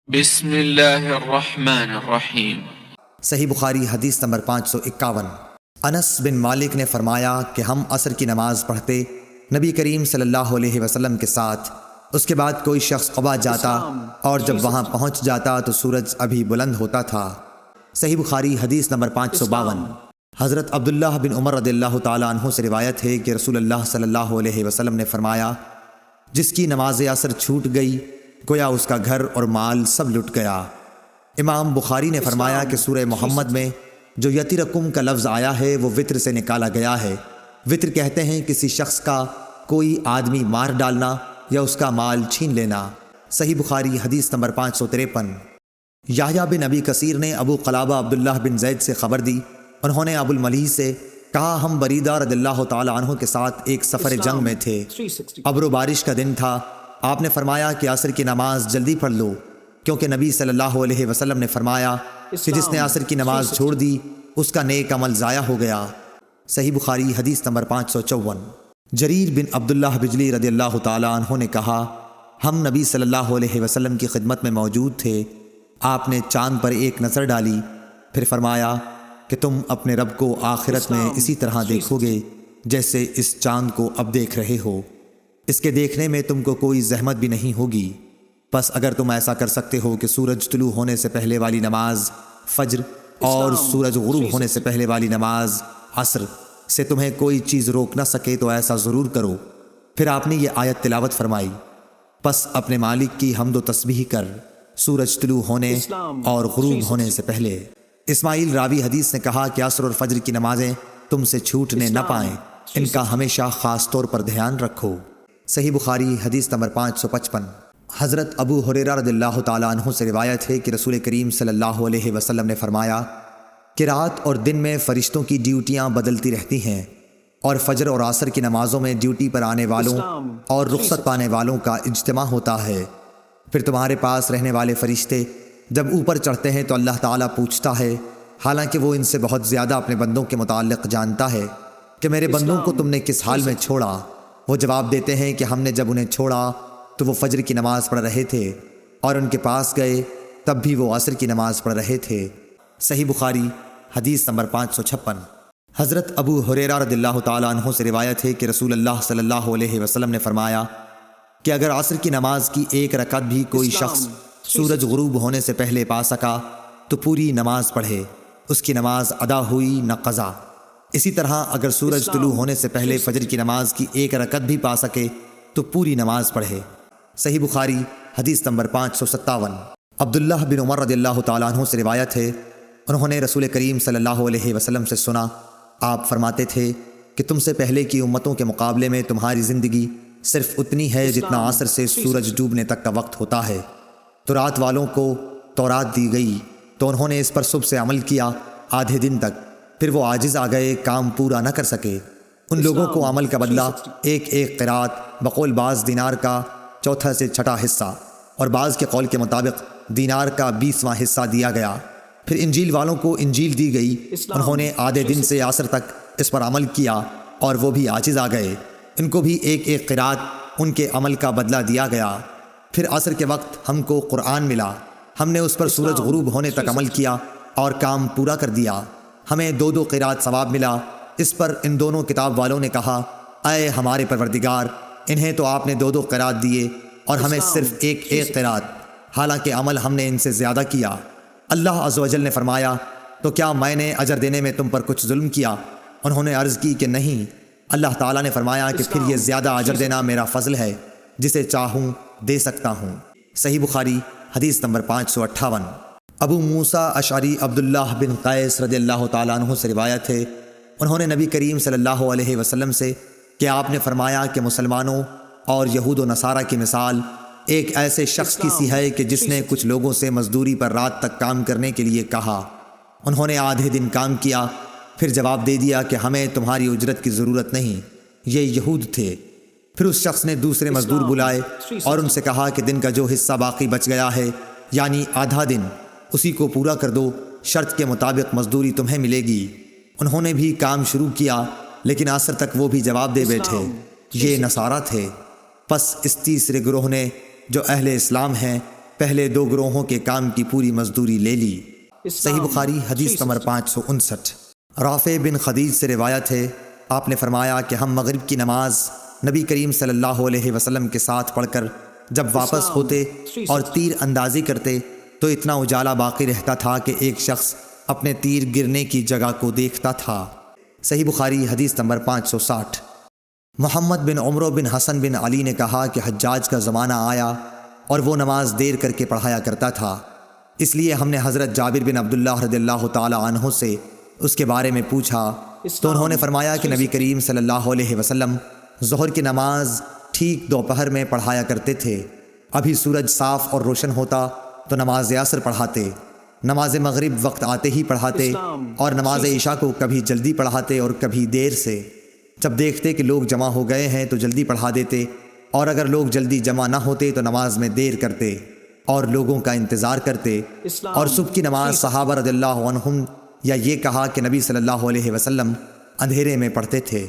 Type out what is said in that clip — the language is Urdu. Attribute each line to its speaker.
Speaker 1: بسم اللہ الرحمن الرحیم۔
Speaker 2: صحیح بخاری حدیث نمبر 551۔ انس بن مالک نے فرمایا کہ ہم عصر کی نماز پڑھتے نبی کریم صلی اللہ علیہ وسلم کے ساتھ، اس کے بعد کوئی شخص قبا جاتا اور جب وہاں پہنچ جاتا تو سورج ابھی بلند ہوتا تھا۔ صحیح بخاری حدیث نمبر 552۔ حضرت عبداللہ بن عمر رضی اللہ تعالیٰ عنہ سے روایت ہے کہ رسول اللہ صلی اللہ علیہ وسلم نے فرمایا، جس کی نماز عصر چھوٹ گئی گویا اس کا گھر اور مال سب لٹ گیا۔ امام بخاری نے فرمایا کہ سورہ محمد میں جو یترکم کا لفظ آیا ہے وہ وطر سے نکالا گیا ہے۔ وطر کہتے ہیں کسی شخص کا کوئی آدمی مار ڈالنا یا اس کا مال چھین لینا۔ صحیح بخاری حدیث نمبر 553۔ یحییٰ بن ابی کثیر نے ابو قلابہ عبداللہ بن زید سے خبر دی، انہوں نے ابو الملیح سے کہا ہم بریدہ رضی اللہ تعالیٰ عنہ کے ساتھ ایک سفر جنگ میں تھے، ابر و بارش کا دن تھا۔ آپ نے فرمایا کہ عصر کی نماز جلدی پڑھ لو، کیونکہ نبی صلی اللہ علیہ وسلم نے فرمایا کہ جس نے عصر کی نماز چھوڑ دی اس کا نیک عمل ضائع ہو گیا۔ صحیح بخاری حدیث نمبر 554۔ جریر بن عبداللہ بجلی رضی اللہ تعالیٰ عنہ نے کہا ہم نبی صلی اللہ علیہ وسلم کی خدمت میں موجود تھے، آپ نے چاند پر ایک نظر ڈالی، پھر فرمایا کہ تم اپنے رب کو آخرت میں اسی طرح دیکھو گے جیسے اس چاند کو اب دیکھ رہے ہو، اس کے دیکھنے میں تم کو کوئی زحمت بھی نہیں ہوگی۔ بس اگر تم ایسا کر سکتے ہو کہ سورج طلوع ہونے سے پہلے والی نماز فجر اور سورج غروب ہونے سے پہلے والی نماز عصر سے تمہیں کوئی چیز روک نہ سکے تو ایسا ضرور کرو۔ پھر آپ نے یہ آیت تلاوت فرمائی، پس اپنے مالک کی حمد و تسبیح کر سورج طلوع ہونے اور غروب ہونے سے پہلے۔ اسماعیل راوی حدیث نے کہا کہ عصر اور فجر کی نمازیں تم سے چھوٹنے نہ پائیں، ان کا ہمیشہ خاص طور پر دھیان رکھو۔ صحیح بخاری حدیث نمبر 555۔ حضرت ابو ہریرہ رضی اللہ تعالیٰ عنہ سے روایت ہے کہ رسول کریم صلی اللہ علیہ وسلم نے فرمایا کہ رات اور دن میں فرشتوں کی ڈیوٹیاں بدلتی رہتی ہیں، اور فجر اور عصر کی نمازوں میں ڈیوٹی پر آنے والوں اور رخصت پانے والوں کا اجتماع ہوتا ہے۔ پھر تمہارے پاس رہنے والے فرشتے جب اوپر چڑھتے ہیں تو اللہ تعالیٰ پوچھتا ہے، حالانکہ وہ ان سے بہت زیادہ اپنے بندوں کے متعلق جانتا ہے، کہ میرے بندوں کو تم نے کس حال میں چھوڑا؟ وہ جواب دیتے ہیں کہ ہم نے جب انہیں چھوڑا تو وہ فجر کی نماز پڑھ رہے تھے، اور ان کے پاس گئے تب بھی وہ عصر کی نماز پڑھ رہے تھے۔ صحیح بخاری حدیث نمبر 556۔ حضرت ابو ہریرہ رضی اللہ تعالیٰ عنہ سے روایت ہے کہ رسول اللہ صلی اللہ علیہ وسلم نے فرمایا کہ اگر عصر کی نماز کی ایک رکعت بھی کوئی شخص سورج غروب ہونے سے پہلے پا سکا تو پوری نماز پڑھے، اس کی نماز ادا ہوئی نہ قضا۔ اسی طرح اگر سورج طلوع ہونے سے پہلے فجر کی نماز کی ایک رکعت بھی پا سکے تو پوری نماز پڑھے۔ صحیح بخاری حدیث نمبر 557۔ عبداللہ بن عمر رضی اللہ تعالیٰ عنہ سے روایت ہے، انہوں نے رسول کریم صلی اللہ علیہ وسلم سے سنا، آپ فرماتے تھے کہ تم سے پہلے کی امتوں کے مقابلے میں تمہاری زندگی صرف اتنی ہے جتنا عصر سے سورج ڈوبنے تک کا وقت ہوتا ہے۔ تو رات والوں کو تورات دی گئی تو انہوں نے اس پر صبح سے عمل کیا آدھے دن تک، پھر وہ عاجز آ گئے، کام پورا نہ کر سکے۔ ان لوگوں کو عمل کا بدلہ ایک ایک قرات بقول بعض دینار کا چوتھا سے چھٹا حصہ اور بعض کے قول کے مطابق دینار کا 20واں حصہ دیا گیا۔ پھر انجیل والوں کو انجیل دی گئی، انہوں نے آدھے دن سے عصر تک اس پر عمل کیا اور وہ بھی عاجز آ گئے، ان کو بھی ایک ایک قرات ان کے عمل کا بدلہ دیا گیا۔ پھر عصر کے وقت ہم کو قرآن ملا، ہم نے اس پر سورج غروب ہونے تک عمل کیا اور کام پورا کر دیا، ہمیں 2 قرات ثواب ملا۔ اس پر ان دونوں کتاب والوں نے کہا، اے ہمارے پروردگار، انہیں تو آپ نے 2 قرات دیے اور ہمیں صرف ایک قرات، حالانکہ عمل ہم نے ان سے زیادہ کیا۔ اللہ عز و جل نے فرمایا، تو کیا میں نے اجر دینے میں تم پر کچھ ظلم کیا؟ انہوں نے عرض کی کہ نہیں۔ اللہ تعالیٰ نے فرمایا کہ پھر یہ زیادہ اجر دینا میرا فضل ہے، جسے چاہوں دے سکتا ہوں۔ صحیح بخاری حدیث نمبر 558۔ ابو موسیٰ اشعری عبداللہ بن قیس رضی اللہ تعالیٰ عنہ سے روایت ہے، انہوں نے نبی کریم صلی اللہ علیہ وسلم سے کہ آپ نے فرمایا کہ مسلمانوں اور یہود و نصارہ کی مثال ایک ایسے شخص کی سی ہے کہ جس نے کچھ لوگوں سے مزدوری پر رات تک کام کرنے کے لیے کہا، انہوں نے آدھے دن کام کیا، پھر جواب دے دیا کہ ہمیں تمہاری اجرت کی ضرورت نہیں، یہ یہود تھے۔ پھر اس شخص نے دوسرے مزدور بلائے اور ان سے کہا کہ دن کا جو حصہ باقی بچ گیا ہے یعنی آدھا دن، اسی کو پورا کر دو، شرط کے مطابق مزدوری تمہیں ملے گی۔ انہوں نے بھی کام شروع کیا لیکن عصر تک وہ بھی جواب دے بیٹھے، یہ نصارہ تھے۔ پس اس تیسرے گروہ نے جو اہل اسلام ہیں پہلے دو گروہوں کے کام کی پوری مزدوری لے لی۔ صحیح بخاری حدیث نمبر 559۔ رافع بن خدیج سے روایت ہے، آپ نے فرمایا کہ ہم مغرب کی نماز نبی کریم صلی اللہ علیہ وسلم کے ساتھ پڑھ کر جب واپس ہوتے اور تیر اندازی کرتے تو اتنا اجالا باقی رہتا تھا کہ ایک شخص اپنے تیر گرنے کی جگہ کو دیکھتا تھا۔ صحیح بخاری حدیث نمبر 560۔ محمد بن عمرو بن حسن بن علی نے کہا کہ حجاج کا زمانہ آیا اور وہ نماز دیر کر کے پڑھایا کرتا تھا، اس لیے ہم نے حضرت جابر بن عبداللہ رضی اللہ تعالی عنہ سے اس کے بارے میں پوچھا تو انہوں نے فرمایا کہ نبی کریم صلی اللہ علیہ وسلم ظہر کی نماز ٹھیک دوپہر میں پڑھایا کرتے تھے، ابھی سورج صاف اور روشن ہوتا تو نماز عصر پڑھاتے، نماز مغرب وقت آتے ہی پڑھاتے اور نماز عشاء کو کبھی جلدی پڑھاتے اور کبھی دیر سے۔ جب دیکھتے کہ لوگ جمع ہو گئے ہیں تو جلدی پڑھا دیتے، اور اگر لوگ جلدی جمع نہ ہوتے تو نماز میں دیر کرتے اور لوگوں کا انتظار کرتے۔ اور صبح کی نماز صحابہ رضی اللہ عنہم یا یہ کہا کہ نبی صلی اللہ علیہ وسلم اندھیرے میں پڑھتے تھے۔